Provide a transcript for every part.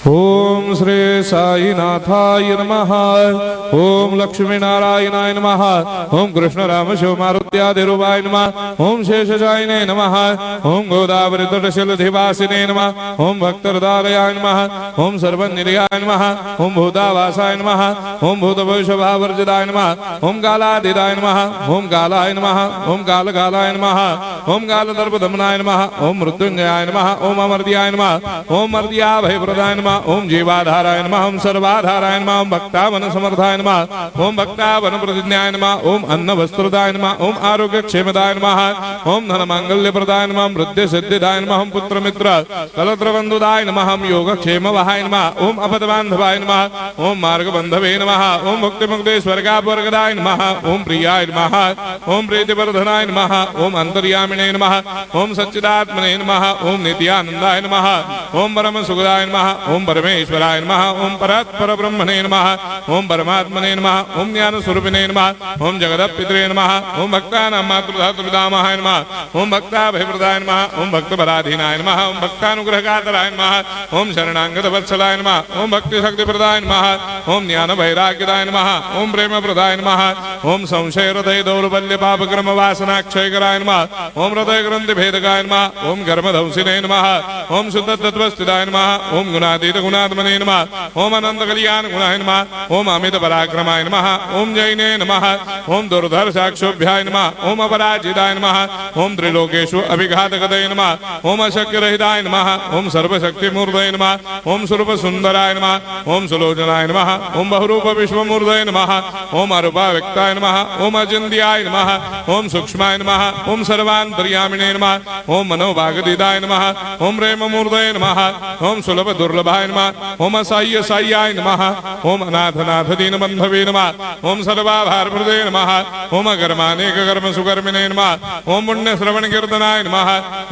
ओम श्री साईनाथाय नमः। ओम लक्ष्मी नारायणाय नमः। ओम कृष्ण राम शिव मारुत्यादिरूपाय नमः। ओम शेषशायिने नमः। ओम गोदावरी तटशिलधिवासिने नमः। ओम भक्तहृदयाय नमः। ओम सर्वनिलयाय नमः। ओम भूतावासाय नमः। ओम भूतभविष्यभावर्जिताय नमः। ओम कालातीताय नमः। ओम कालाय नमः। ओम कालकालाय नमः। ओम कालदर्पदमनाय नमः। ओम मृत्युंजयाय नमः। ओम अमर्त्याय नमः। ओम मर्त्याभयप्रदाय नमः। ओम जीवाधाराय नमः। ओम सर्वाधाराय नमः। ओम भक्तावन समर्थाय नमः। ओम भक्तावन प्रतिज्ञाय नमः। ओम अन्न वस्त्रदाय नमः। ओम आरोग्य क्षेमदाय नमः। ओम धन मांगल्य प्रदाय नमः। ओम वृद्धि सिद्धिदाय नमः। ओम पुत्र मित्र कलत्र बंधुदाय नमः। ओम योग क्षेम वहाय नमः। ओम अपद बांधवाय नमः। ओम मार्ग बंधवे नमः। ओम मुक्ति मुक्ति स्वर्गापवर्गदाय नमः। ओम प्रियाय नमः। ओम प्रीतिवर्धनाय नमः। ओम अंतर्यामिने नमः। ओम सच्चिदात्मने नमः। ओम नित्यानंदाय नमः। ओम परम सुखदाय नमः। ओम परमेश्वराय नमः। ओम परात्पर ब्रह्मणे नमः। ओम परमात्मने नमः। ओम ज्ञान स्वरूपिणे नमः। ओम जगदपितरे नमः। ओम भक्तानां मातृधातुर्पितामहाय नमः। ओम भक्ताभयप्रदाय नमः। ओम भक्तपराधीनाय नमः। ओम भक्तानुग्रहकातराय नमः। ओम शरणागत वत्सलाय नमः। ओम भक्ति शक्ति प्रदाय नमः। ओम ज्ञान वैराग्यदाय नमः। ओम प्रेम प्रदाय नमः। ओम संशय हृदय दौर्बल्य पाप कर्म वासना क्षयकराय नमः। ओम हृदय ग्रंथि भेदकाय नमः। ओम कर्मधंसिने नमः। ओम शुद्ध तत्वस्थिताय नमः। ओम गुणातीत गुणात्मने नमः। ओम अनंत कल्याण गुणाय नमः। ओम अमित पराक्रमाय नमः। ओम जैने नमः। ओम दुर्धर्षाक्षोभ्याय नमः। ओम अपराजिताय नमः। ओम त्रिलोकेषु अभिघातगतये नमः। ओम अशक्यरहिताय नमः। ओम सर्वशक्तिमूर्तये नमः। ओम स्वरूप सुंदराय नमः। ओम सुलोचनाय नमः। ओम बहुरूप विश्वमूर्तये नमः। ओम अरूपाव्यक्ताय नमः। ओम अचिन्त्याय नमः। ओम सूक्ष्माय नमः। ओम सर्वान्तर्यामिने नमः। ओम मनोभागदिताय नमः। ओम प्रेममूर्तये नमः। ओम सुलभ दुर्लभाय नमः। ओम असाह्य साह्याय नमः। ओम अनाथनाथ दीनबंधवे नमः। ओम सर्वाभारप्रदे नमः। ओम अकर्मानेक कर्म सुकर्मिणे नमः। ओम पुण्य श्रवण कीर्तनाय नमः।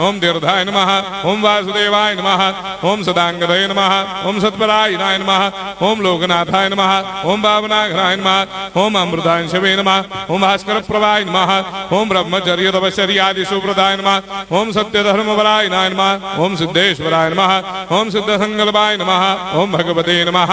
ओम तीर्थाय नमः। ओम वासुदेवाय नमः। ओम सदांगदये नमः। ओम सत्परायणाय नमः। ओम लोकनाथाय नमः। ओम भावनाघ्राय नमः। ओम अमृतांशवे नमः। ओम भास्कर प्रभाय नमः। ओम ब्रह्मचर्य तपश्चर्यादि सुप्रदाय नमः। ओम सत्य धर्मपरायणाय नमः। ओम सिद्धेश्वराय नमः। ओम सिद्ध संकल्पाय नमः। ओम भगवते नमः।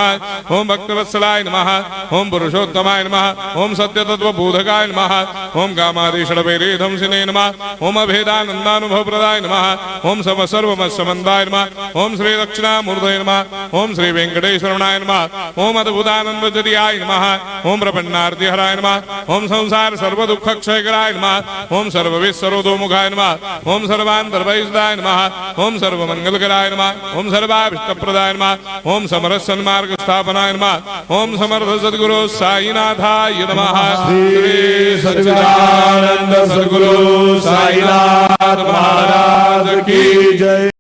ओम भक्तवत्सलाय नमः। ओम पुरुषोत्तमाय नमः। ओम सत्य तत्व बोधकाय नमः। ओम कामादिषडवेरे धंसिने नमः। ओम अभेदानंदानुभव प्रदाय नमः। ओम सर्वमस्समन्दाय नमः। ओम श्री दक्षिणामूर्तये नमः। ओम श्री वेंकटेश्वरनाय नमः। ओम अद्भुतानंदचर्याय नमः। ओम प्रपन्नार्ति हराय नमः। ओम संसार सर्व दुख क्षयकराय नमः। ओम सर्वविस्सरोदोमुखाय नमः। ओम सर्वान्तर्वैसदाय नमः। ओम सर्वमंगलकराय नमः। ओम सर्वाभीष्टप्रदाय नमः। ओम समरस सन्मार्ग स्थापनाय नमः। ओम समर्थ सद्गुरु साईनाथाय नमः। श्री सच्चिदानंद सद्गुरु साईनाथ महाराज की जय।